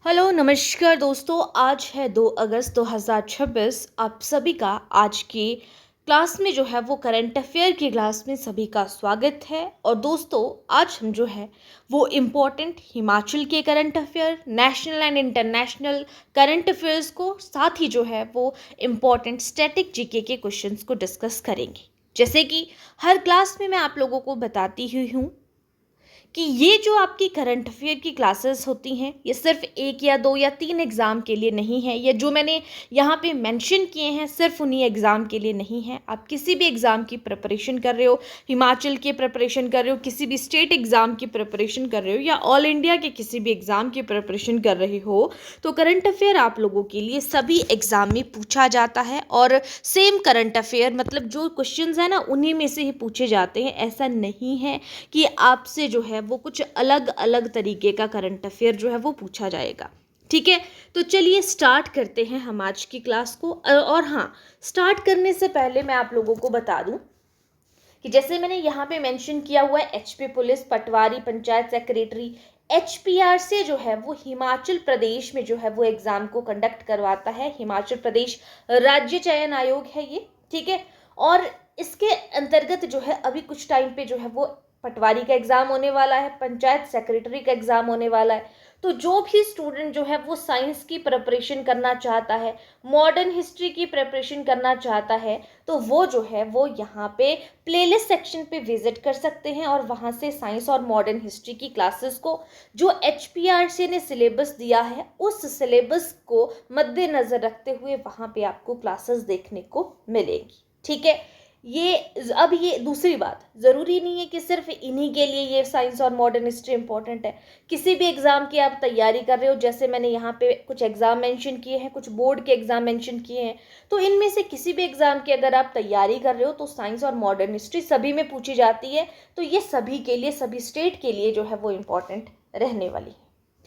Hello नमस्कार दोस्तों। आज है 2 अगस्त 2026। आप सभी का आज की क्लास में जो है वो करंट अफेयर की क्लास में सभी का स्वागत है। और दोस्तों आज हम जो है वो इम्पोर्टेंट हिमाचल के current affair, national and international current affairs को साथ ही जो है वो इम्पोर्टेंट स्टैटिक जीके के क्वेश्चंस को डिस्कस करेंगे। जैसे कि हर क्लास में मैं आप लोगों को बताती हुई हूँ कि ये जो आपकी करंट अफेयर की क्लासेस होती हैं ये सिर्फ 1 या 2 या 3 एग्ज़ाम के लिए नहीं है। ये जो मैंने यहाँ पे मेंशन किए हैं सिर्फ उन्हीं एग्ज़ाम के लिए नहीं है। आप किसी भी एग्ज़ाम की प्रिपरेशन कर रहे हो, हिमाचल की प्रिपरेशन कर रहे हो, किसी भी स्टेट एग्ज़ाम की प्रिपरेशन कर रहे हो या ऑल इंडिया के किसी भी एग्ज़ाम की प्रिपरेशन कर रहे हो, तो करंट अफेयर आप लोगों के लिए सभी एग्ज़ाम में पूछा जाता है। और सेम करंट अफेयर मतलब जो क्वेश्चंस हैं ना उन्हीं में से ही पूछे जाते हैं। ऐसा नहीं है कि आपसे जो है वो कुछ अलग अलग तरीके का करंट अफेयर जो है वो पूछा जाएगा। ठीक है, तो चलिए स्टार्ट करते हैं हम आज की क्लास को। और हाँ, स्टार्ट करने से पहले मैं आप लोगों को बता दूं कि जैसे मैंने यहाँ पे मेंशन किया हुआ है एचपी पुलिस, पटवारी, पंचायत सेक्रेटरी, एचपीआर से जो है वो हिमाचल प्रदेश में जो है वो एग्जाम को कंडक्ट करवाता है। हिमाचल प्रदेश राज्य चयन आयोग है ये। ठीक है, और इसके अंतर्गत जो है अभी कुछ टाइम पे जो है वो पटवारी का एग्जाम होने वाला है, पंचायत सेक्रेटरी का एग्जाम होने वाला है। तो जो भी स्टूडेंट जो है वो साइंस की प्रिपरेशन करना चाहता है, मॉडर्न हिस्ट्री की प्रिपरेशन करना चाहता है, तो वो जो है वो यहाँ पे प्लेलिस्ट सेक्शन पे विजिट कर सकते हैं और वहाँ से साइंस और मॉडर्न हिस्ट्री की क्लासेस को जो एचपीआरसी ने सिलेबस दिया है उस सिलेबस को मद्देनज़र रखते हुए वहाँ पे आपको क्लासेस देखने को मिलेगी। ठीक है, ये दूसरी बात, ज़रूरी नहीं है कि सिर्फ इन्हीं के लिए ये साइंस और मॉडर्न हिस्ट्री इंपॉर्टेंट है। किसी भी एग्ज़ाम की आप तैयारी कर रहे हो, जैसे मैंने यहाँ पे कुछ एग्ज़ाम मेंशन किए हैं, कुछ बोर्ड के एग्ज़ाम मेंशन किए हैं, तो इनमें से किसी भी एग्ज़ाम की अगर आप तैयारी कर रहे हो तो साइंस और मॉडर्न हिस्ट्री सभी में पूछी जाती है। तो ये सभी के लिए, सभी स्टेट के लिए जो है वो इम्पॉर्टेंट रहने वाली है।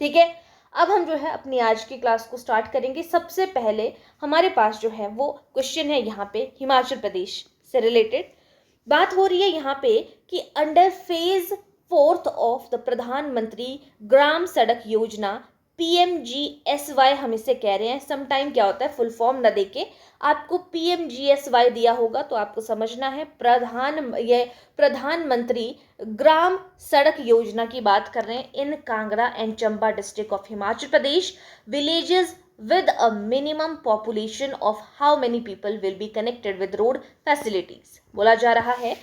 ठीक है, अब हम जो है अपनी आज की क्लास को स्टार्ट करेंगे। सबसे पहले हमारे पास जो है वो क्वेश्चन है यहाँ पे हिमाचल प्रदेश से रिलेटेड। बात हो रही है यहाँ पे कि अंडर फेज 4 ऑफ द प्रधानमंत्री ग्राम सड़क योजना PMGSY हम इसे कह रहे हैं। समटाइम क्या होता है, फुल फॉर्म न देके आपको PMGSY दिया होगा तो आपको समझना है प्रधानमंत्री ग्राम सड़क योजना की बात कर रहे हैं in Kangra and Chamba district of Himachal Pradesh. Villages with a minimum population of how many people will be connected with road facilities। बोला जा रहा है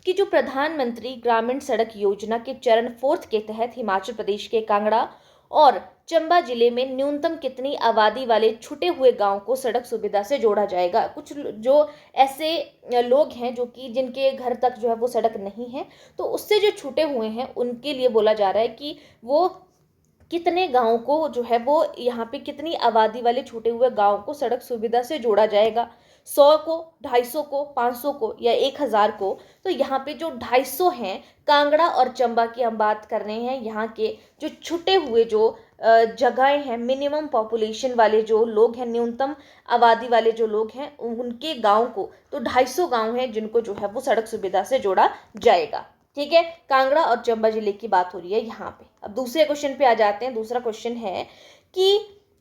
कि जो प्रधानमंत्री ग्रामीण सड़क योजना के चरण 4 के तहत हिमाचल प्रदेश के कांगड़ा और चंबा जिले में न्यूनतम कितनी आबादी वाले छुटे हुए गांव को सड़क सुविधा से जोड़ा जाएगा। कुछ जो ऐसे लोग हैं जो कि जिनके घर तक जो है वो सड़क नहीं है, तो उससे जो छूटे हुए हैं उनके लिए बोला जा रहा है कि वो कितने गाँव को जो है वो यहाँ पे कितनी आबादी वाले छूटे हुए गाँव को सड़क सुविधा से जोड़ा जाएगा। 100 को, 250 को, 500 को या 1000 को। तो यहाँ पे जो 250 हैं, कांगड़ा और चंबा की हम बात कर रहे हैं, यहाँ के जो छुटे हुए जो जगहें हैं, मिनिमम पॉपुलेशन वाले जो लोग हैं, न्यूनतम आबादी वाले जो लोग हैं, उनके गाँव को, तो 250 गाँव हैं जिनको जो है वो सड़क सुविधा से जोड़ा जाएगा। ठीक है, कांगड़ा और चंबा जिले की बात हो रही है यहाँ पे। अब दूसरे क्वेश्चन पे आ जाते हैं। दूसरा क्वेश्चन है कि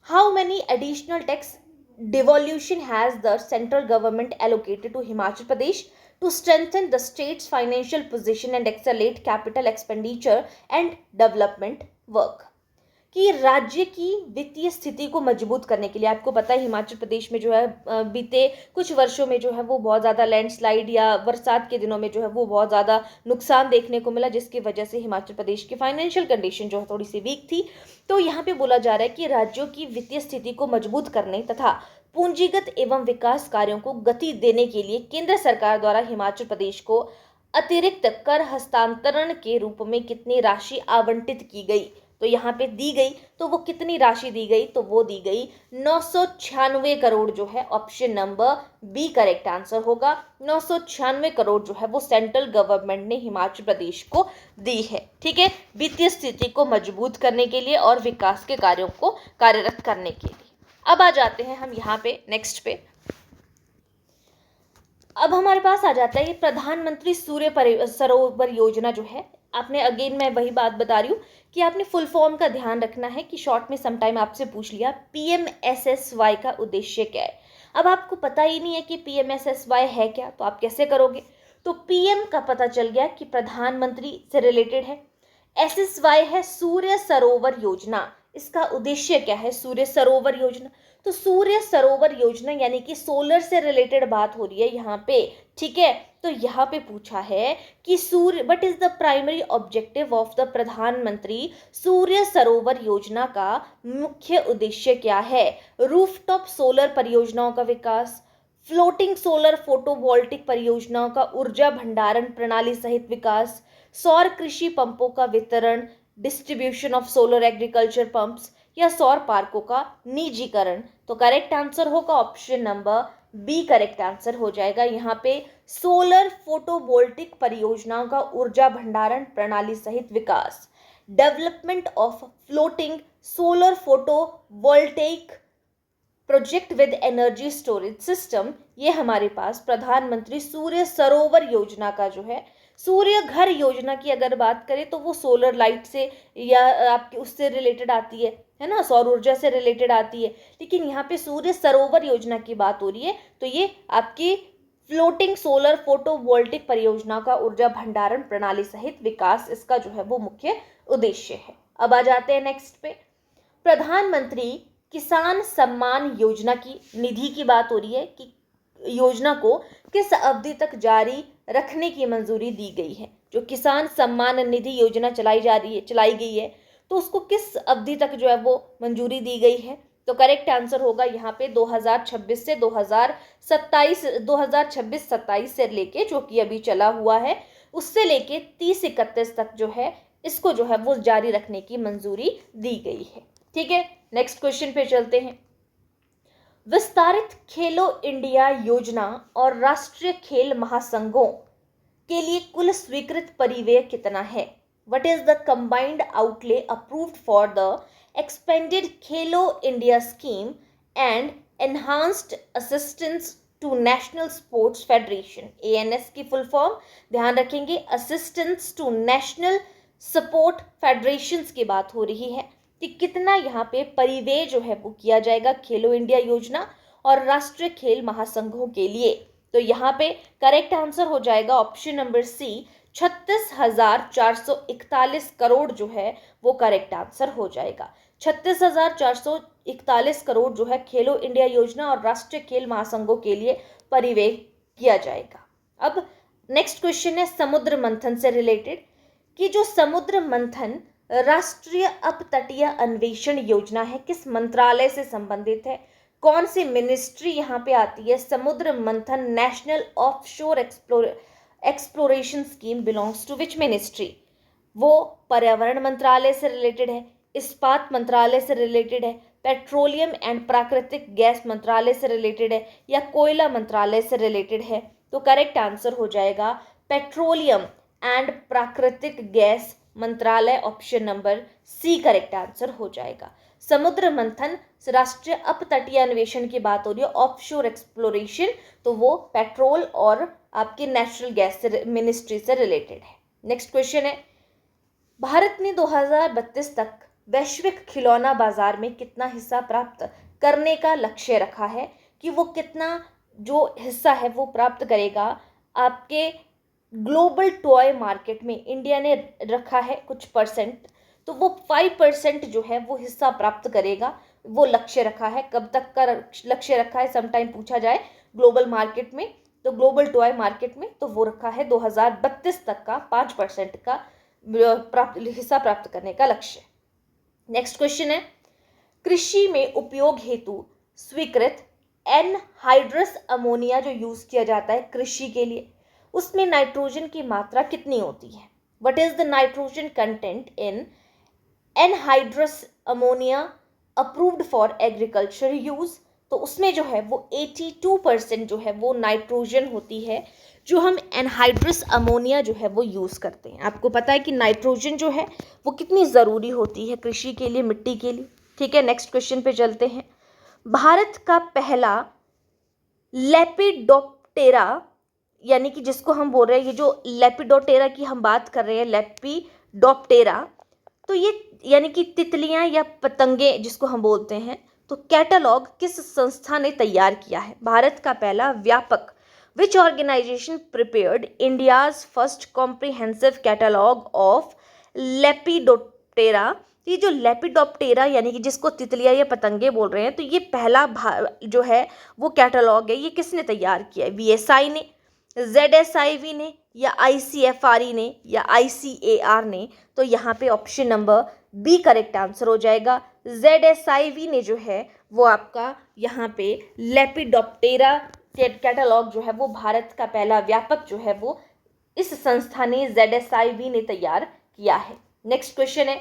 how many additional tax devolution has the central government allocated to Himachal Pradesh to strengthen the states financial position and accelerate capital expenditure and development work. कि राज्य की वित्तीय स्थिति को मजबूत करने के लिए, आपको पता है हिमाचल प्रदेश में जो है बीते कुछ वर्षों में जो है वो बहुत ज़्यादा लैंडस्लाइड या बरसात के दिनों में जो है वो बहुत ज़्यादा नुकसान देखने को मिला, जिसकी वजह से हिमाचल प्रदेश की फाइनेंशियल कंडीशन जो है थोड़ी सी वीक थी। तो यहाँ पे बोला जा रहा है कि राज्यों की वित्तीय स्थिति को मजबूत करने तथा पूंजीगत एवं विकास कार्यों को गति देने के लिए केंद्र सरकार द्वारा हिमाचल प्रदेश को अतिरिक्त कर हस्तांतरण के रूप में कितनी राशि आवंटित की गई। तो यहाँ पे दी गई, तो वो कितनी राशि दी गई, तो वो दी गई 996 करोड़ जो है। Option number B correct answer होगा। 996 करोड़ जो है वो सेंट्रल गवर्नमेंट ने हिमाचल प्रदेश को दी है। ठीक है, वित्तीय स्थिति को मजबूत करने के लिए और विकास के कार्यों को कार्यरत करने के लिए। अब आ जाते हैं हम यहाँ पे नेक्स्ट पे। अब हमारे पास आ जाता है ये प्रधानमंत्री सूर्य सरोवर योजना जो है आपने अगेन मैं वही बात बता रही हूँ कि आपने फुल फॉर्म का ध्यान रखना है कि शॉर्ट में समटाइम आपसे पूछ लिया PMSSY का उद्देश्य क्या है। अब आपको पता ही नहीं है कि PMSSY है क्या, तो आप कैसे करोगे। तो PM का पता चल गया कि प्रधानमंत्री से रिलेटेड है। SSY है सूर्य सरोवर योजना। इसका उद्देश्य क्या है, सूर्य सरोवर योजना। तो सूर्य सरोवर योजना यानी कि सोलर से रिलेटेड बात हो रही है यहाँ पे, ठीक है। तो यहाँ पे पूछा है कि Surya what is the primary objective of the Pradhan Mantri Surya सरोवर योजना का मुख्य उद्देश्य क्या है। रूफटॉप सोलर परियोजनाओं का विकास, फ्लोटिंग सोलर फोटोवोल्टिक परियोजनाओं का ऊर्जा भंडारण प्रणाली सहित विकास, सौर कृषि पंपों का वितरण, distribution of solar agriculture pumps, या सौर पार्कों का निजीकरण। तो करेक्ट आंसर होगा option number B correct answer हो जाएगा। यहाँ पे सोलर फोटोवोल्टिक परियोजनाओं का ऊर्जा भंडारण प्रणाली सहित विकास, development of floating solar photovoltaic project with energy storage system, ये हमारे पास प्रधानमंत्री सूर्य सरोवर योजना का जो है। सूर्य घर योजना की अगर बात करें तो वो सोलर लाइट से या आपकी उससे रिलेटेड आती है ना, सौर ऊर्जा से रिलेटेड आती है। लेकिन यहाँ पे सूर्य सरोवर योजना की बात हो रही है, तो ये आपकी फ्लोटिंग सोलर फोटोवोल्टिक परियोजना का ऊर्जा भंडारण प्रणाली सहित विकास, इसका जो है वो मुख्य उद्देश्य है। अब आ जाते हैं नेक्स्ट पे, प्रधानमंत्री किसान सम्मान योजना की निधि की बात हो रही है कि योजना को किस अवधि तक जारी रखने की मंजूरी दी गई है। जो किसान सम्मान निधि योजना चलाई गई है, तो उसको किस अवधि तक जो है वो मंजूरी दी गई है। तो करेक्ट आंसर होगा यहाँ पे 2026 से 2027 से लेके जो कि अभी चला हुआ है, उससे लेके 30-31 तक जो है इसको जो है वो जारी रखने की मंजूरी दी गई है। ठीक है, नेक्स्ट क्वेश्चन पे चलते हैं। विस्तारित खेलो इंडिया योजना और राष्ट्रीय खेल महासंघों के लिए कुल स्वीकृत परिव्यय कितना है। What is the combined outlay approved for the expanded Khelo India scheme and enhanced assistance to National Sports Federation, ANS की फुल फॉर्म ध्यान रखेंगे, assistance to national support federations की बात हो रही है कि कितना यहाँ पे परिव्यय जो है वो किया जाएगा खेलो इंडिया योजना और राष्ट्रीय खेल महासंघों के लिए। तो यहाँ पे करेक्ट आंसर हो जाएगा ऑप्शन नंबर सी, 36,441 करोड़ जो है वो करेक्ट आंसर हो जाएगा। 36,441 करोड़ जो है खेलो इंडिया योजना और राष्ट्रीय खेल महासंघों के लिए परिव्यय किया जाएगा। अब नेक्स्ट क्वेश्चन है समुद्र मंथन से रिलेटेड कि जो समुद्र मंथन राष्ट्रीय अपतटीय अन्वेषण योजना है किस मंत्रालय से संबंधित है, कौन सी मिनिस्ट्री यहाँ पे आती है। Samudra Manthan national offshore exploration scheme belongs to which ministry. वो पर्यावरण मंत्रालय से रिलेटेड है, इस्पात मंत्रालय से रिलेटेड है, पेट्रोलियम एंड प्राकृतिक गैस मंत्रालय से रिलेटेड है, या कोयला मंत्रालय से रिलेटेड है। तो करेक्ट आंसर हो जाएगा पेट्रोलियम एंड प्राकृतिक गैस मंत्रालय, option number C correct answer हो जाएगा। समुद्र मंथन राष्ट्रीय अपतटीय अन्वेषण की बात हो रही है, ऑफशोर एक्सप्लोरेशन, तो वो पेट्रोल और आपकी नेचुरल गैस मिनिस्ट्री से रिलेटेड है। नेक्स्ट क्वेश्चन है, भारत ने 2032 तक वैश्विक खिलौना बाजार में कितना हिस्सा प्राप्त करने का लक्ष्य रखा है, कि वो कितना जो हिस्सा है वो प्राप्त करेगा आपके ग्लोबल टॉय मार्केट में। इंडिया ने रखा है कुछ परसेंट, तो वो 5% जो है वो हिस्सा प्राप्त करेगा, वो लक्ष्य रखा है। कब तक का लक्ष्य रखा है, समटाइम पूछा जाए ग्लोबल मार्केट में, तो ग्लोबल टॉय मार्केट में तो वो रखा है 2032 तक का 5% का हिस्सा प्राप्त करने का लक्ष्य। नेक्स्ट क्वेश्चन है, कृषि में उपयोग हेतु स्वीकृत एनहाइड्रस अमोनिया जो यूज किया जाता है कृषि के लिए, उसमें नाइट्रोजन की मात्रा कितनी होती है। What is the nitrogen content in anhydrous ammonia approved for agriculture use. तो उसमें जो है वो 82% जो है वो नाइट्रोजन होती है, जो हम एनहाइड्रस अमोनिया जो है वो यूज़ करते हैं। आपको पता है कि नाइट्रोजन जो है वो कितनी ज़रूरी होती है कृषि के लिए, मिट्टी के लिए। ठीक है, नेक्स्ट क्वेश्चन पे चलते हैं। भारत का पहला लेपिडोप्टेरा यानी कि जिसको हम बोल रहे हैं, ये जो लेपिडोप्टेरा की हम बात कर रहे हैं, लेपिडोप्टेरा, तो ये यानी कि तितलियां या पतंगे जिसको हम बोलते हैं, तो कैटलॉग किस संस्था ने तैयार किया है? भारत का पहला व्यापक which organisation prepared India's first comprehensive catalogue of Lepidoptera? ये जो लेपिडोप्टेरा यानी कि जिसको तितलियां या पतंगे बोल रहे हैं, तो ये पहला जो है वो कैटलॉग है, ये किसने तैयार किया है? VSI ने, ZSIV ने, या ICFRE ने, या ICAR ने? तो यहाँ पे option number B correct answer हो जाएगा। ZSIV ने जो है वो आपका यहाँ पे लेपिडोप्टेरा कैटलॉग जो है वो भारत का पहला व्यापक जो है वो इस संस्था ने ZSIV ने तैयार किया है। नेक्स्ट क्वेश्चन है,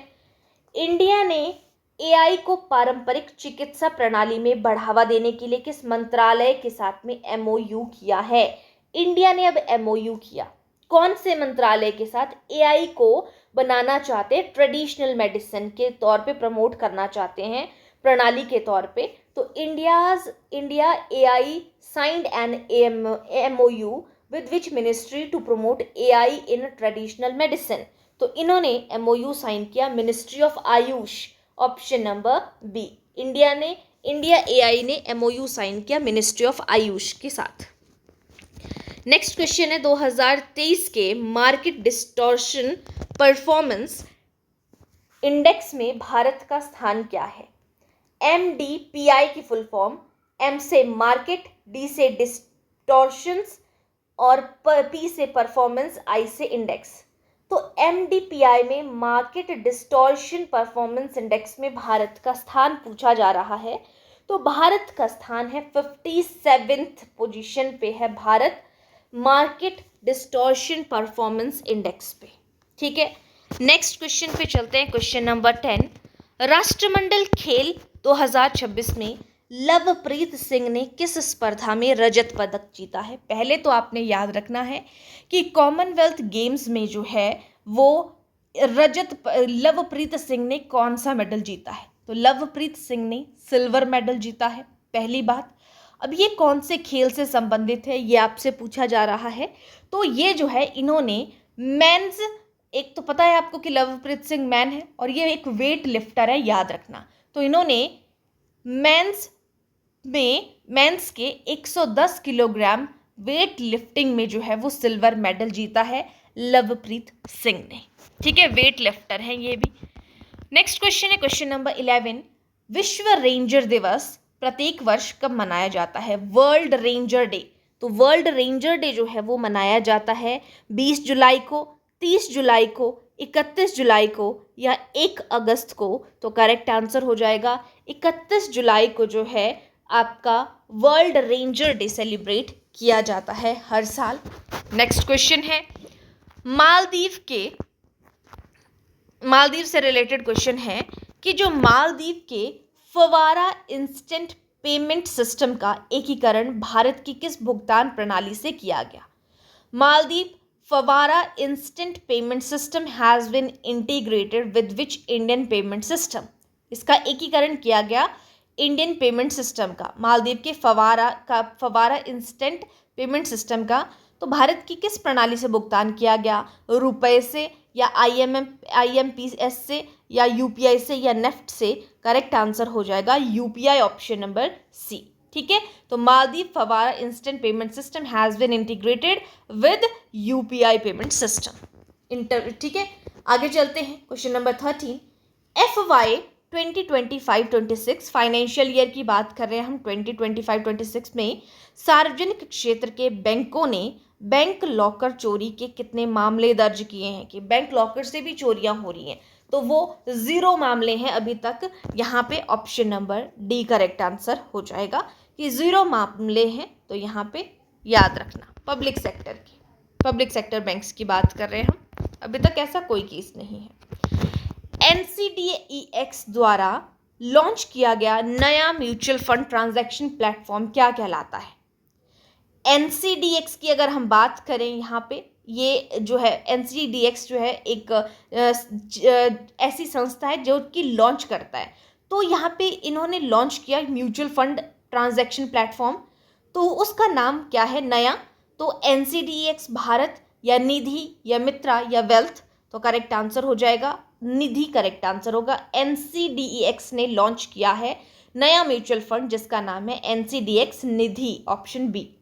इंडिया ने AI को पारंपरिक चिकित्सा प्रणाली में बढ़ावा देने के लिए किस मंत्रालय के साथ में MOU किया है? इंडिया ने अब MOU किया कौन से मंत्रालय के साथ? AI को बनाना चाहते हैं, ट्रेडिशनल मेडिसिन के तौर पे प्रमोट करना चाहते हैं, प्रणाली के तौर पे। तो India AI signed an MOU with which ministry to promote AI in traditional medicine? तो इन्होंने MOU साइन किया ministry of Ayush, option number B. India AI ने MOU साइन किया मिनिस्ट्री ऑफ आयुष के साथ। नेक्स्ट क्वेश्चन है, 2023 के मार्केट डिस्टॉर्शन परफॉर्मेंस इंडेक्स में भारत का स्थान क्या है? MDPI की फुल फॉर्म, M से मार्केट, D से डिस्टॉर्शंस और P से परफॉर्मेंस, I से इंडेक्स। तो MDPI में मार्केट डिस्टॉर्शन परफॉर्मेंस इंडेक्स में भारत का स्थान पूछा जा रहा है। तो भारत का स्थान है 57th पोजीशन पे है Bharat market distortion performance index पे। ठीक है, नेक्स्ट क्वेश्चन पे चलते हैं। क्वेश्चन नंबर 10, राष्ट्रमंडल खेल 2026 में लवप्रीत सिंह ने किस स्पर्धा में रजत पदक जीता है? पहले तो आपने याद रखना है कि कॉमनवेल्थ गेम्स में जो है वो लवप्रीत सिंह ने कौन सा मेडल जीता है? तो लवप्रीत सिंह ने सिल्वर मेडल जीता है, पहली बात। अब ये कौन से खेल से संबंधित है ये आपसे पूछा जा रहा है। तो ये जो है इन्होंने मेंस, एक तो पता है आपको कि लवप्रीत सिंह मैन है और ये एक वेट लिफ्टर है, याद रखना। तो इन्होंने मेंस के 110 किलोग्राम वेट लिफ्टिंग में जो है वो सिल्वर मेडल जीता है लवप्रीत सिंह ने। ठीक है, वेट लिफ्टर हैं ये भी। नेक्स्ट क्वेश्चन है क्वेश्चन नंबर 11, विश्व रेंजर दिवस प्रत्येक वर्ष कब मनाया जाता है? World ranger day. तो वर्ल्ड रेंजर डे जो है वो मनाया जाता है 20 जुलाई को, 30 जुलाई को, 31 जुलाई को या 1 अगस्त को। तो करेक्ट आंसर हो जाएगा 31 जुलाई को जो है आपका वर्ल्ड रेंजर डे सेलिब्रेट किया जाता है हर साल। नेक्स्ट क्वेश्चन है, मालदीव से रिलेटेड क्वेश्चन है कि जो मालदीव के फवारा इंस्टेंट पेमेंट सिस्टम का एकीकरण भारत की किस भुगतान प्रणाली से किया गया? Maldives Favara instant payment system has been integrated with which Indian payment system? इसका एकीकरण किया गया इंडियन पेमेंट सिस्टम का, मालदीव के फवारा इंस्टेंट पेमेंट सिस्टम का। तो भारत की किस प्रणाली से भुगतान किया गया? रुपए से या IMPS से या UPI से या नेफ्ट से? करेक्ट आंसर हो जाएगा UPI, ऑप्शन नंबर सी। ठीक है, तो Maldives Favara instant payment system has been integrated with UPI payment system. ठीक है, आगे चलते हैं। Question number 13, FY 2025-26 financial year की बात कर रहे हैं हम। 2025-26 में सार्वजनिक क्षेत्र के बैंकों ने बैंक लॉकर चोरी के कितने मामले दर्ज किए हैं? कि बैंक लॉकर से भी चोरियां हो रही हैं, तो वो 0 मामले हैं अभी तक। यहाँ पे option number D correct answer हो जाएगा कि 0 मामले हैं। तो यहाँ पे याद रखना पब्लिक सेक्टर बैंक्स की बात कर रहे हैं हम, अभी तक ऐसा कोई केस नहीं है। NCDEX द्वारा लॉन्च किया गया नया म्यूचुअल फंड ट्रांजैक्शन प्लेटफॉर्म क्या कहलाता है? NCDEX की अगर हम बात करें यहाँ पे, ये जो है NCDEX जो है एक ऐसी संस्था है जो कि लॉन्च करता है। तो यहाँ पे इन्होंने लॉन्च किया म्यूचुअल फंड ट्रांजैक्शन प्लेटफॉर्म, तो उसका नाम क्या है नया? तो NCDEX भारत या निधि या मित्रा या वेल्थ, तो करेक्ट आंसर हो जाएगा निधि, करेक्ट आंसर होगा। NCDEX ने लॉन्च किया है नया म्यूचुअल फंड जिसका नाम है NCDEX निधि, ऑप्शन बी।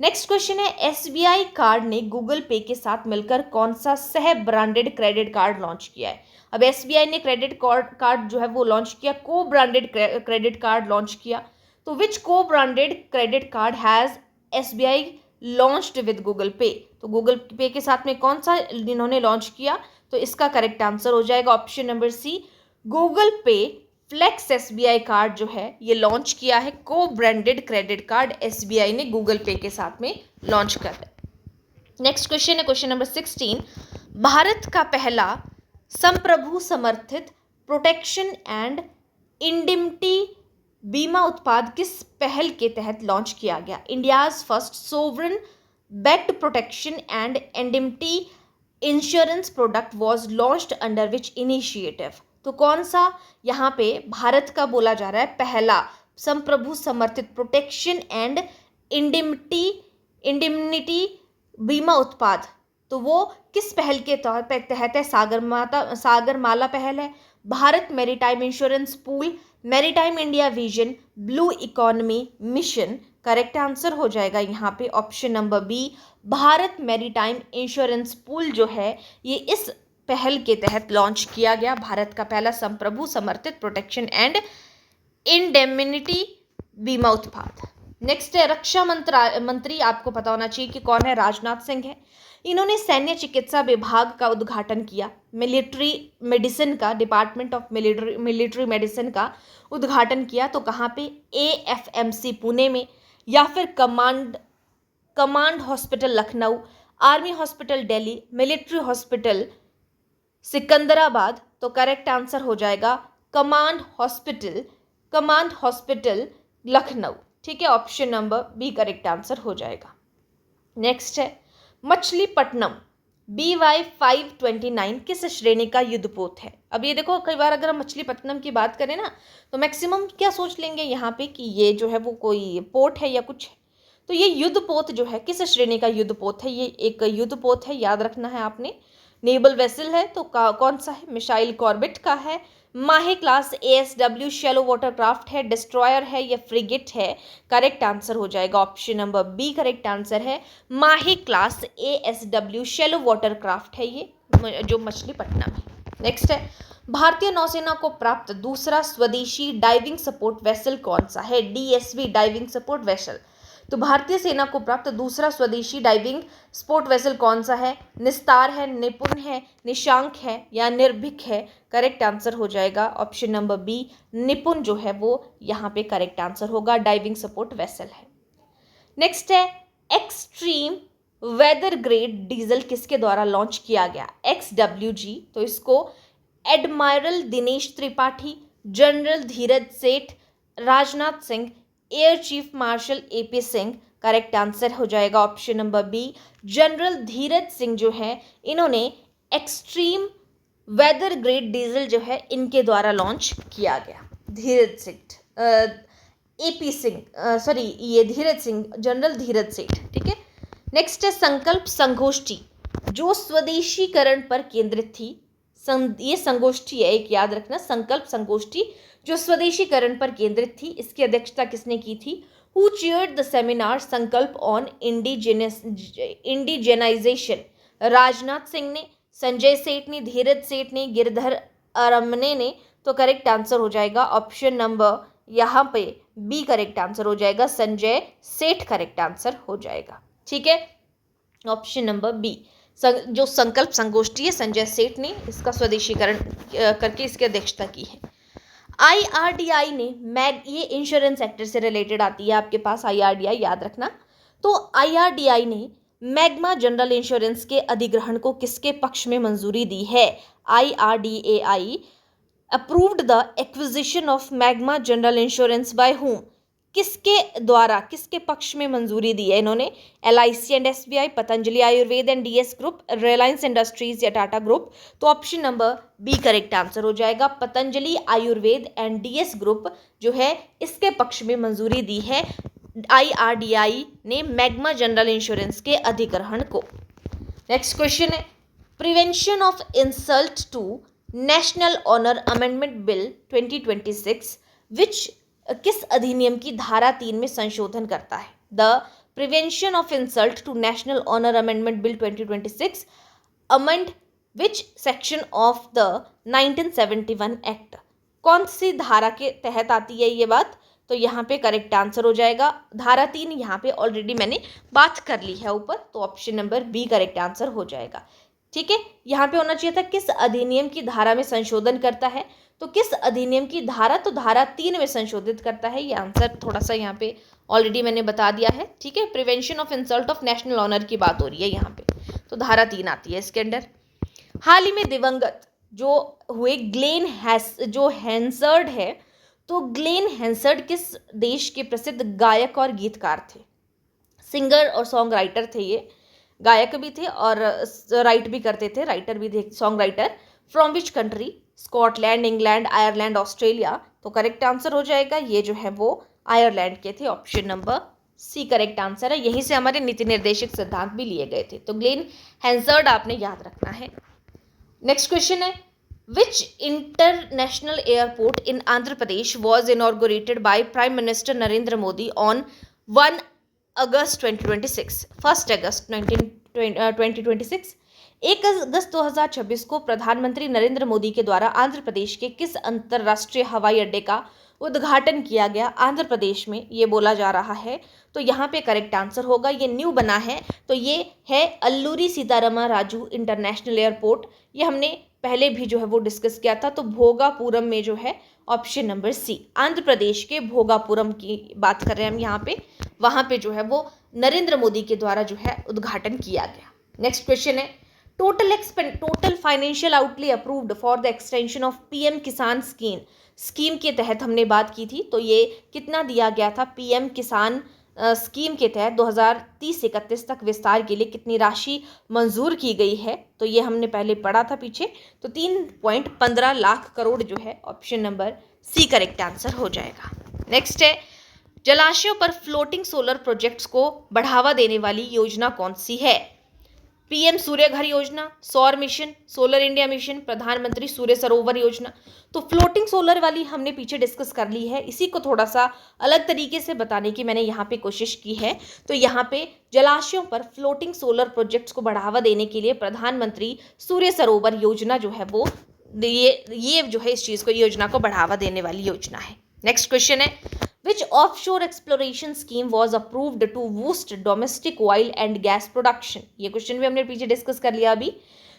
नेक्स्ट क्वेश्चन है, SBI कार्ड ने गूगल पे के साथ मिलकर कौन सा सह ब्रांडेड क्रेडिट कार्ड लॉन्च किया है। अब SBI ने क्रेडिट कार्ड जो है वो लॉन्च किया, को ब्रांडेड क्रेडिट कार्ड लॉन्च किया। तो विच को branded credit card has SBI launched with Google पे, तो गूगल पे के साथ में कौन सा इन्होंने लॉन्च किया, तो इसका करेक्ट आंसर हो जाएगा ऑप्शन नंबर सी, गूगल पे फ्लेक्स SBI कार्ड जो है ये लॉन्च किया है, को ब्रांडेड क्रेडिट कार्ड SBI ने गूगल पे के साथ में लॉन्च कर है। नेक्स्ट क्वेश्चन है क्वेश्चन नंबर 16, भारत का पहला संप्रभु समर्थित प्रोटेक्शन एंड इंडिमनिटी बीमा उत्पाद किस पहल के तहत लॉन्च किया गया। India's first sovereign backed protection and indemnity insurance product was launched under which initiative, तो कौन सा यहाँ पे भारत का बोला जा रहा है पहला संप्रभु समर्थित प्रोटेक्शन एंड इंडिमनिटी बीमा उत्पाद, तो वो किस पहल के तहत है, सागरमाला पहल है, Bharat maritime insurance pool, maritime India vision, blue economy mission, correct answer हो जाएगा यहाँ पे option number B, Bharat maritime insurance pool जो है ये इस पहल के तहत लॉन्च किया गया, भारत का पहला संप्रभु समर्थित प्रोटेक्शन एंड इंडेमनिटी बीमा उत्पाद। नेक्स्ट है रक्षा मंत्री, आपको पता होना चाहिए कि कौन है, राजनाथ सिंह है। इन्होंने सैन्य चिकित्सा विभाग का उद्घाटन किया, मिलिट्री मेडिसिन का, डिपार्टमेंट ऑफ मिलिट्री मेडिसिन का उद्घाटन किया, तो कहाँ पे, AFMC पुणे में, या फिर command hospital Lucknow, army hospital Delhi, military hospital Secunderabad, तो करेक्ट आंसर हो जाएगा कमांड हॉस्पिटल लखनऊ, ठीक है, option number B correct answer हो जाएगा। नेक्स्ट है मछलीपट्टनम BY-529 किस श्रेणी का युद्धपोत है। अब ये देखो, कई बार अगर हम मछलीपट्टनम की बात करें ना तो मैक्सिमम क्या सोच लेंगे यहाँ पे कि ये जो है वो कोई पोर्ट है या कुछ है, तो ये युद्धपोत जो है किस श्रेणी का युद्धपोत है, ये एक युद्धपोत है, याद रखना है आपने। नेवल वेसल है तो कौन सा है, मिसाइल कॉर्बेट का है, Mahe class ASW shallow water craft है, डिस्ट्रॉयर है या फ्रिगेट है, करेक्ट आंसर हो जाएगा option number B, correct answer है Mahe class ASW shallow water craft है ये जो मछलीपट्टनम है। नेक्स्ट है भारतीय नौसेना को प्राप्त दूसरा स्वदेशी डाइविंग सपोर्ट वेसल कौन सा है, DSV डाइविंग सपोर्ट वेसल, तो भारतीय सेना को प्राप्त दूसरा स्वदेशी डाइविंग सपोर्ट वेसल कौन सा है, निस्तार है, निपुण है, निशांक है या निर्भीक है, करेक्ट आंसर हो जाएगा ऑप्शन नंबर बी, निपुण जो है वो यहाँ पे करेक्ट आंसर होगा, डाइविंग सपोर्ट वेसल है। नेक्स्ट है एक्सट्रीम वेदर ग्रेड डीजल किसके द्वारा लॉन्च किया गया, XWG, तो इसको एडमायरल दिनेश त्रिपाठी, जनरल धीरज सेठ, Rajnath Singh, air chief marshal AP Singh, correct answer हो जाएगा option number B, general Dheeraj Singh जो है इन्होंने एक्सट्रीम वेदर ग्रेड डीजल जो है इनके द्वारा लॉन्च किया गया। धीरज सेठ AP सिंह, सॉरी ये धीरज सिंह, जनरल धीरज सेठ, ठीक है। नेक्स्ट है संकल्प संगोष्ठी जो स्वदेशीकरण पर केंद्रित थी, ये संगोष्ठी है एक, याद रखना, संकल्प संगोष्ठी जो स्वदेशीकरण पर केंद्रित थी, इसकी अध्यक्षता किसने की थी, हु चेयर्ड द सेमिनार संकल्प ऑन इंडिजेनाइजेशन, राजनाथ सिंह ने, संजय सेठ ने, धीरज सेठ ने, गिरधर अरमने ने, तो करेक्ट आंसर हो जाएगा ऑप्शन नंबर यहाँ पे बी करेक्ट आंसर हो जाएगा, संजय सेठ करेक्ट आंसर हो जाएगा, ठीक है, ऑप्शन नंबर बी। जो संकल्प संगोष्ठी है संजय सेठ ने इसका स्वदेशीकरण करके इसकी अध्यक्षता की है। IRDI ने ये इंश्योरेंस सेक्टर से रिलेटेड आती है आपके पास, IRDI याद रखना, तो IRDI ने मैग्मा जनरल इंश्योरेंस के अधिग्रहण को किसके पक्ष में मंजूरी दी है, IRDAI approved the acquisition of Magma general insurance by whom, किसके द्वारा, किसके पक्ष में मंजूरी दी है इन्होंने, LIC and SBI, Patanjali Ayurved and DS group, Reliance industries या टाटा ग्रुप, तो option number B correct answer हो जाएगा, Patanjali Ayurved and DS group जो है इसके पक्ष में मंजूरी दी है IRDAI ने मैग्मा जनरल इंश्योरेंस के अधिग्रहण को। नेक्स्ट क्वेश्चन है, prevention of insult to national honour amendment bill 2026 which किस अधिनियम की धारा 3 में संशोधन करता है? The prevention of insult to national honour amendment bill 2026 amend which section of the 1971 act. कौन सी धारा के तहत आती है ये बात? तो यहाँ पे करेक्ट आंसर हो जाएगा धारा 3। यहाँ पे ऑलरेडी मैंने बात कर ली है ऊपर, तो option number B correct answer हो जाएगा। ठीक है, यहाँ पे होना चाहिए था किस अधिनियम की धारा में संशोधन करता है, तो किस अधिनियम की धारा, तो धारा 3 में संशोधित करता है। ये आंसर थोड़ा सा यहाँ पे ऑलरेडी मैंने बता दिया है। ठीक है, prevention of insult of national honour की बात हो रही है यहाँ पे, तो धारा 3 आती है इसके अंदर। हाल ही में दिवंगत जो हुए ग्लेन हैंसर्ड है, तो ग्लेन हैंसर्ड किस देश के प्रसिद्ध गायक और गीतकार थे? सिंगर और सॉन्ग राइटर थे ये, गायक भी थे और राइट भी करते थे, राइटर भी थे, song writer. From which country? Scotland, England, Ireland, Australia. तो करेक्ट आंसर हो जाएगा ये जो है वो आयरलैंड के थे, option number C correct answer है। यहीं से हमारे नीति निर्देशक सिद्धांत भी लिए गए थे, तो ग्लेन हैंसर्ड आपने याद रखना है। नेक्स्ट क्वेश्चन है, which international airport in Andhra Pradesh was inaugurated by prime minister Narendra Modi on 1 अगस्त 2026? 1 अगस्त 2026। 1 अगस्त 2026 को प्रधानमंत्री नरेंद्र मोदी के द्वारा आंध्र प्रदेश के किस अंतर्राष्ट्रीय हवाई अड्डे का उद्घाटन किया गया? आंध्र प्रदेश में ये बोला जा रहा है, तो यहाँ पे करेक्ट आंसर होगा, ये न्यू बना है, तो ये है अल्लूरी सीतारामा राजू इंटरनेशनल एयरपोर्ट। ये हमने पहले भी जो है वो डिस्कस किया था, तो भोगापुरम में जो है ऑप्शन नंबर सी, आंध्र प्रदेश के भोगापुरम की बात कर रहे हैं हम यहाँ पे, वहाँ पे जो है वो नरेंद्र मोदी के द्वारा जो है उद्घाटन किया गया। नेक्स्ट क्वेश्चन है, total financial outlay approved for the extension of PM किसान स्कीम के तहत हमने बात की थी, तो ये कितना दिया गया था? पीएम किसान स्कीम के तहत 2030-31 तक विस्तार के लिए कितनी राशि मंजूर की गई है? तो ये हमने पहले पढ़ा था पीछे, तो 3.15 लाख करोड़ जो है, option number C correct answer हो जाएगा। नेक्स्ट है, जलाशयों पर फ्लोटिंग सोलर प्रोजेक्ट्स को बढ़ावा देने वाली योजना कौन सी है? पीएम सूर्य घर योजना, सौर मिशन, सोलर इंडिया मिशन, प्रधानमंत्री सूर्य सरोवर योजना। तो फ्लोटिंग सोलर वाली हमने पीछे डिस्कस कर ली है, इसी को थोड़ा सा अलग तरीके से बताने की मैंने यहाँ पे कोशिश की है। तो यहाँ पे जलाशयों पर फ्लोटिंग सोलर प्रोजेक्ट्स को बढ़ावा देने के लिए प्रधानमंत्री सूर्य सरोवर योजना जो है वो ये जो है इस चीज़ को, योजना को बढ़ावा देने वाली योजना है। नेक्स्ट क्वेश्चन है, which offshore exploration scheme was approved to boost domestic oil and gas production? ये क्वेश्चन भी हमने पीछे डिस्कस कर लिया अभी।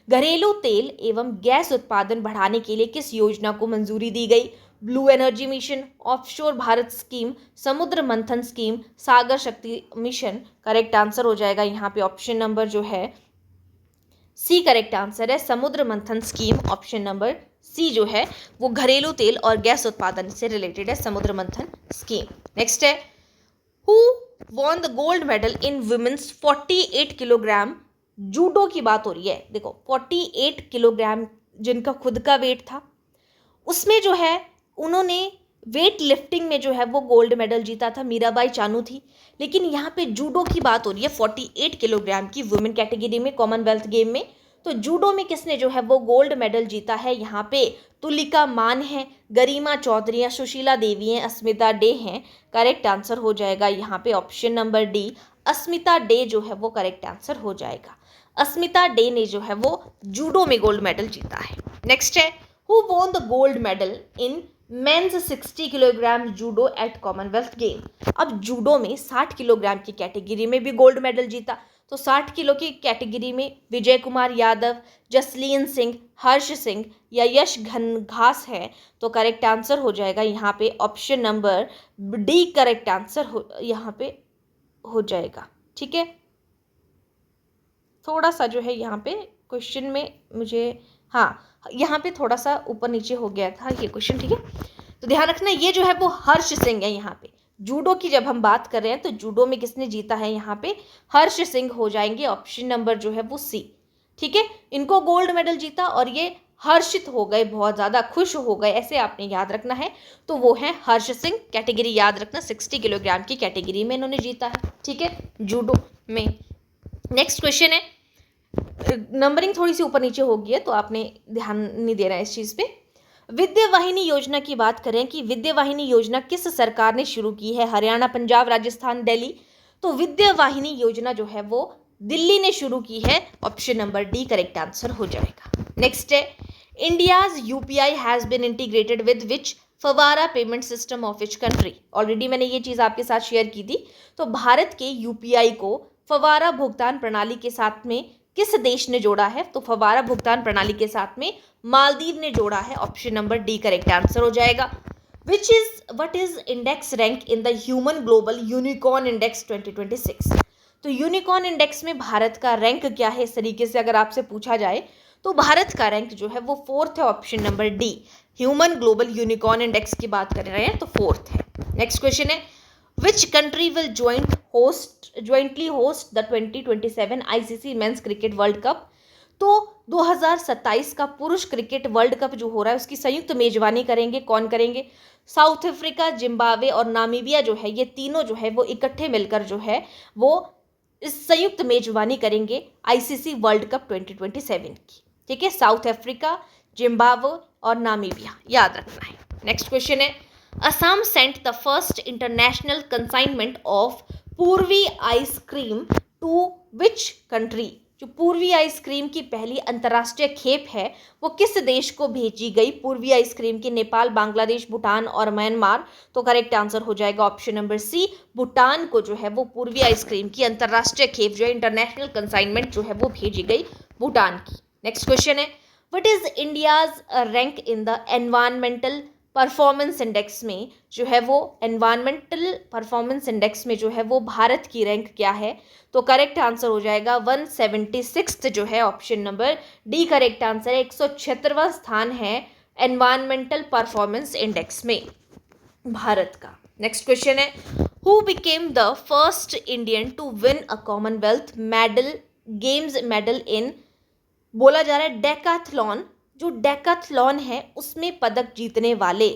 घरेलू तेल एवं गैस उत्पादन बढ़ाने के लिए किस योजना को मंजूरी दी गई? Blue energy mission, offshore Bharat scheme, समुद्र मंथन स्कीम, सागर शक्ति मिशन। करेक्ट आंसर हो जाएगा यहाँ पे ऑप्शन नंबर जो है सी करेक्ट आंसर है, Samudra Manthan scheme, option number सी जो है वो घरेलू तेल और गैस उत्पादन से रिलेटेड है, समुद्र मंथन स्कीम। नेक्स्ट है, who won the gold medal in women's 48 kilogram judo की बात हो रही है। देखो 48 किलोग्राम जिनका खुद का वेट था, उसमें जो है उन्होंने वेट लिफ्टिंग में जो है वो गोल्ड मेडल जीता था, मीराबाई चानू थी। लेकिन यहाँ पे जूडो की बात हो रही है 48 किलोग्राम की वुमेन कैटेगरी में, कॉमनवेल्थ गेम में। तो जूडो में किसने जो है वो गोल्ड मेडल जीता है? यहाँ पे तुलिका मान है, गरिमा चौधरी है, सुशीला देवी हैं, अस्मिता डे हैं। करेक्ट आंसर हो जाएगा यहाँ पे ऑप्शन नंबर डी, अस्मिता डे जो है वो करेक्ट आंसर हो जाएगा। अस्मिता डे ने जो है वो जूडो में गोल्ड मेडल जीता है। नेक्स्ट है, who won the gold medal in men's 60 kilogram judo at Commonwealth game? अब जूडो में 60 किलोग्राम की कैटेगरी में भी गोल्ड मेडल जीता, तो 60 किलो की कैटेगरी में विजय कुमार यादव, जसलीन सिंह, हर्ष सिंह या यश घनघास है। तो करेक्ट आंसर हो जाएगा यहाँ पे option number D correct answer हो यहाँ पे हो जाएगा। ठीक है, थोड़ा सा जो है यहाँ पे क्वेश्चन में मुझे, हाँ यहाँ पे थोड़ा सा ऊपर नीचे हो गया था ये क्वेश्चन। ठीक है, तो ध्यान रखना ये जो है वो हर्ष सिंह है। यहाँ पे जूडो की जब हम बात कर रहे हैं तो जूडो में किसने जीता है? यहाँ पे हर्ष सिंह हो जाएंगे, ऑप्शन नंबर जो है वो सी। ठीक है, इनको गोल्ड मेडल जीता और ये हर्षित हो गए, बहुत ज़्यादा खुश हो गए, ऐसे आपने याद रखना है। तो वो है हर्ष सिंह। कैटेगरी याद रखना, 60 किलोग्राम की कैटेगरी में इन्होंने जीता है, ठीक है, जूडो में। नेक्स्ट क्वेश्चन है, नंबरिंग थोड़ी सी ऊपर नीचे हो गई है तो आपने ध्यान नहीं देना है इस चीज़ पे। विद्या वाहिनी योजना की बात करें कि विद्या वाहिनी योजना किस सरकार ने शुरू की है? हरियाणा, पंजाब, राजस्थान, दिल्ली। तो विद्या वाहिनी योजना जो है वो दिल्ली ने शुरू की है। Option number D correct answer हो जाएगा। नेक्स्ट है, India's UPI has been integrated with which Fawran payment system of which country? Already मैंने ये चीज़ आपके साथ शेयर की थी। तो भारत के यूपीआई को फवारा भुगतान प्रणाली के साथ में किस देश ने जोड़ा है? तो फवारा भुगतान प्रणाली के साथ में मालदीव ने जोड़ा है। Option number D correct answer हो जाएगा। What is index rank in the Human Global Unicorn Index 2026? तो यूनिकॉर्न इंडेक्स में भारत का रैंक क्या है? इस तरीके से अगर आपसे पूछा जाए तो भारत का रैंक जो है वो 4th है। Option number D, human global unicorn index की बात कर रहे हैं तो 4th है। नेक्स्ट क्वेश्चन है, which country will jointly host the 2027 ICC men's cricket world cup? तो 2027 का पुरुष क्रिकेट वर्ल्ड कप जो हो रहा है उसकी संयुक्त मेजबानी करेंगे। कौन करेंगे? साउथ अफ्रीका, जिम्बाब्वे और नामीबिया जो है, ये तीनों जो है वो इकट्ठे मिलकर जो है वो इस संयुक्त मेजबानी करेंगे आईसीसी वर्ल्ड कप 2027 की, ठीक है। साउथ अफ्रीका, जिम्बाब्वे और नामीबिया याद रखना है। नेक्स्ट क्वेश्चन है, Assam sent the first international consignment of Purvi ice cream to which country? जो पूर्वी आइसक्रीम की पहली अंतर्राष्ट्रीय खेप है वो किस देश को भेजी गई? पूर्वी आइसक्रीम की नेपाल, बांग्लादेश, भूटान और म्यांमार। तो करेक्ट आंसर हो जाएगा ऑप्शन नंबर सी, भूटान को जो है वो पूर्वी आइसक्रीम की अंतर्राष्ट्रीय खेप जो है इंटरनेशनल कंसाइनमेंट जो है वो भेजी गई भूटान की। नेक्स्ट क्वेश्चन है, what is India's rank in the environmental performance index में? जो है वो एनवायरमेंटल परफॉर्मेंस इंडेक्स में जो है वो भारत की रैंक क्या है? तो करेक्ट आंसर हो जाएगा 176 जो है। Option number D correct answer है। 176वां स्थान है एनवायरमेंटल परफॉर्मेंस इंडेक्स में भारत का। नेक्स्ट क्वेश्चन है, who became the first Indian to win a Commonwealth games medal in? बोला जा रहा है डेकाथलॉन। जो डेकाथलॉन है उसमें पदक जीतने वाले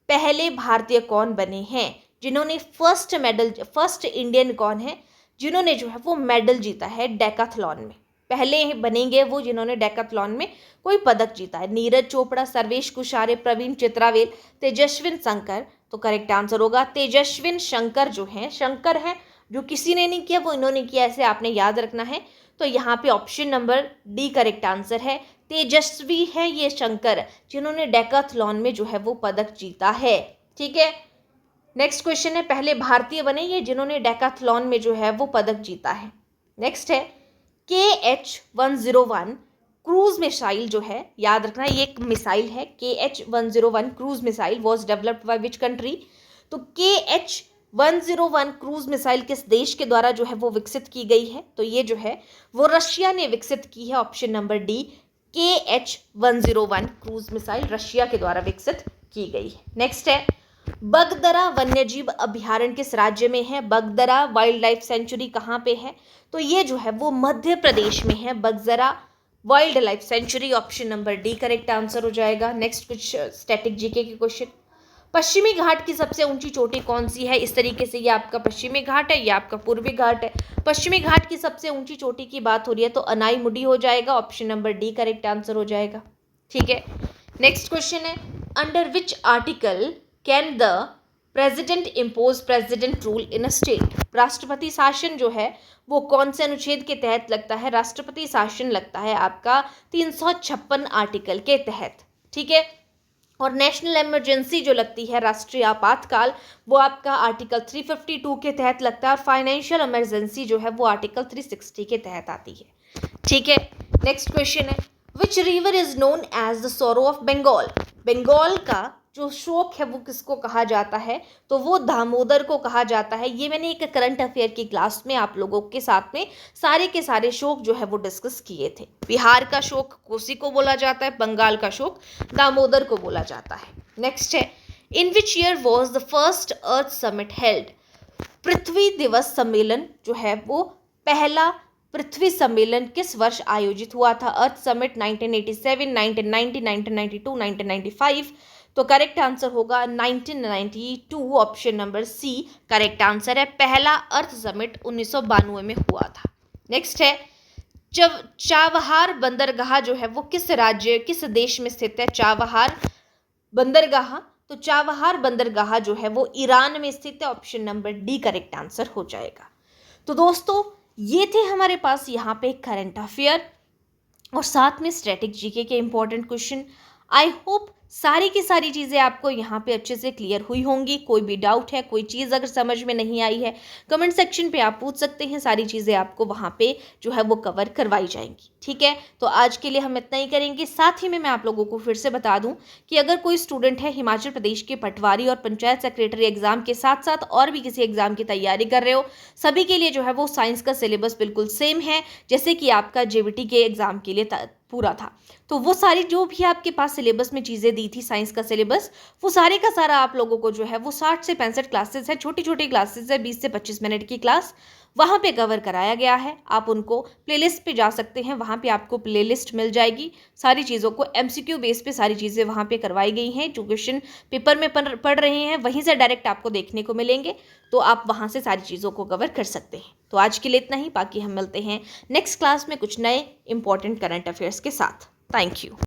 पहले भारतीय कौन बने हैं? जिन्होंने फर्स्ट इंडियन कौन है जिन्होंने जो है वो मेडल जीता है डेकाथलॉन में? पहले बनेंगे वो जिन्होंने डेकाथलॉन में कोई पदक जीता है। नीरज चोपड़ा, सर्वेश कुशारे, प्रवीण चित्रावेल, तेजस्विन शंकर। तो करेक्ट आंसर होगा तेजस्विन शंकर जो है, शंकर है जो किसी ने नहीं किया वो इन्होंने किया, ऐसे आपने याद रखना है। तो यहाँ पे option number D correct answer है। तेजस्वी है ये शंकर जिन्होंने डेकाथलॉन में जो है वो पदक जीता है, ठीक है। नेक्स्ट क्वेश्चन है, पहले भारतीय बने ये जिन्होंने डेकाथलॉन में जो है वो पदक जीता है। नेक्स्ट है, KH-101 क्रूज मिसाइल जो है, याद रखना ये एक मिसाइल है। KH-101 cruise missile was developed by which country? तो KH-101 क्रूज मिसाइल किस देश के द्वारा जो है वो विकसित की गई है? तो ये जो है वो रशिया ने विकसित की है। Option number D, KH-101 cruise missile Russia के द्वारा विकसित की गई है। नेक्स्ट है, बगदरा वन्यजीव अभयारण्य किस राज्य में है? बगदरा वाइल्ड लाइफ सेंचुरी कहाँ पे है? तो ये जो है वो मध्य प्रदेश में है, Bagdara wild life sanctuary. Option number D correct answer हो जाएगा। नेक्स्ट कुछ स्टैटिक जीके के क्वेश्चन, पश्चिमी घाट की सबसे ऊंची चोटी कौन सी है? इस तरीके से ये आपका पश्चिमी घाट है, ये आपका पूर्वी घाट है। पश्चिमी घाट की सबसे ऊंची चोटी की बात हो रही है तो अनाईमुडी हो जाएगा। Option number D correct answer हो जाएगा, ठीक है। नेक्स्ट क्वेश्चन है, under which article can the president impose president rule in a state? राष्ट्रपति शासन जो है वो कौन से अनुच्छेद के तहत लगता है? राष्ट्रपति शासन लगता है आपका 356 आर्टिकल के तहत, ठीक है। और नेशनल इमरजेंसी जो लगती है, राष्ट्रीय आपातकाल, वो आपका आर्टिकल 352 के तहत लगता है। और फाइनेंशियल इमरजेंसी जो है वो आर्टिकल 360 के तहत आती है, ठीक है। नेक्स्ट क्वेश्चन है, which river is known as the sorrow of Bengal? Bengal का जो शोक है वो किसको कहा जाता है? तो वो दामोदर को कहा जाता है। ये मैंने एक करंट अफेयर की क्लास में आप लोगों के साथ में सारे के सारे शोक जो है वो डिस्कस किए थे। बिहार का शोक कोसी को बोला जाता है, बंगाल का शोक दामोदर को बोला जाता है। नेक्स्ट है, in which year was the first earth summit held? पृथ्वी दिवस सम्मेलन जो है वो पहला पृथ्वी सम्मेलन किस वर्ष आयोजित हुआ था? Earth summit 1987, 1990, 1992, 1995। तो करेक्ट आंसर होगा 1992, option number C correct answer है। पहला अर्थ समिट 1992 में हुआ था। नेक्स्ट है चाबहार बंदरगाह जो है वो किस राज्य, किस देश में स्थित है? चाबहार बंदरगाह, तो चाबहार बंदरगाह जो है वो ईरान में स्थित है। Option number D correct answer हो जाएगा। तो दोस्तों ये थे हमारे पास यहाँ पे करंट अफेयर और साथ में स्टैटिक जीके के इंपॉर्टेंट क्वेश्चन। आई होप सारी की सारी चीज़ें आपको यहाँ पे अच्छे से क्लियर हुई होंगी। कोई भी डाउट है, कोई चीज़ अगर समझ में नहीं आई है, कमेंट सेक्शन पे आप पूछ सकते हैं। सारी चीज़ें आपको वहाँ पे जो है वो कवर करवाई जाएंगी। ठीक है, तो आज के लिए हम इतना ही करेंगे। साथ ही में मैं आप लोगों को फिर से बता दूं कि अगर कोई स्टूडेंट है हिमाचल प्रदेश के पटवारी और पंचायत सेक्रेटरी एग्जाम के साथ साथ और भी किसी एग्जाम की तैयारी कर रहे हो, सभी के लिए जो है वो साइंस का सिलेबस बिल्कुल सेम है जैसे कि आपका जेबीटी के एग्जाम के लिए पूरा था। तो वो सारी जो भी आपके पास सिलेबस में चीज़ें दी थी साइंस का सिलेबस, वो सारे का सारा आप लोगों को जो है वो 60 से 65 क्लासेस है, छोटी छोटी क्लासेस है, 20 से 25 मिनट की क्लास, वहाँ पे कवर कराया गया है। आप उनको प्लेलिस्ट पे जा सकते हैं, वहाँ पे आपको प्लेलिस्ट मिल जाएगी। सारी चीज़ों को एमसीक्यू बेस पे सारी चीज़ें वहाँ पे करवाई गई हैं। जो क्वेश्चन पेपर में पढ़ रहे हैं वहीं से डायरेक्ट आपको देखने को मिलेंगे, तो आप वहाँ से सारी चीज़ों को कवर कर सकते हैं। तो आज के लिए इतना ही, बाकी हम मिलते हैं नेक्स्ट क्लास में कुछ नए इंपॉर्टेंट करंट अफेयर्स के साथ। Thank you.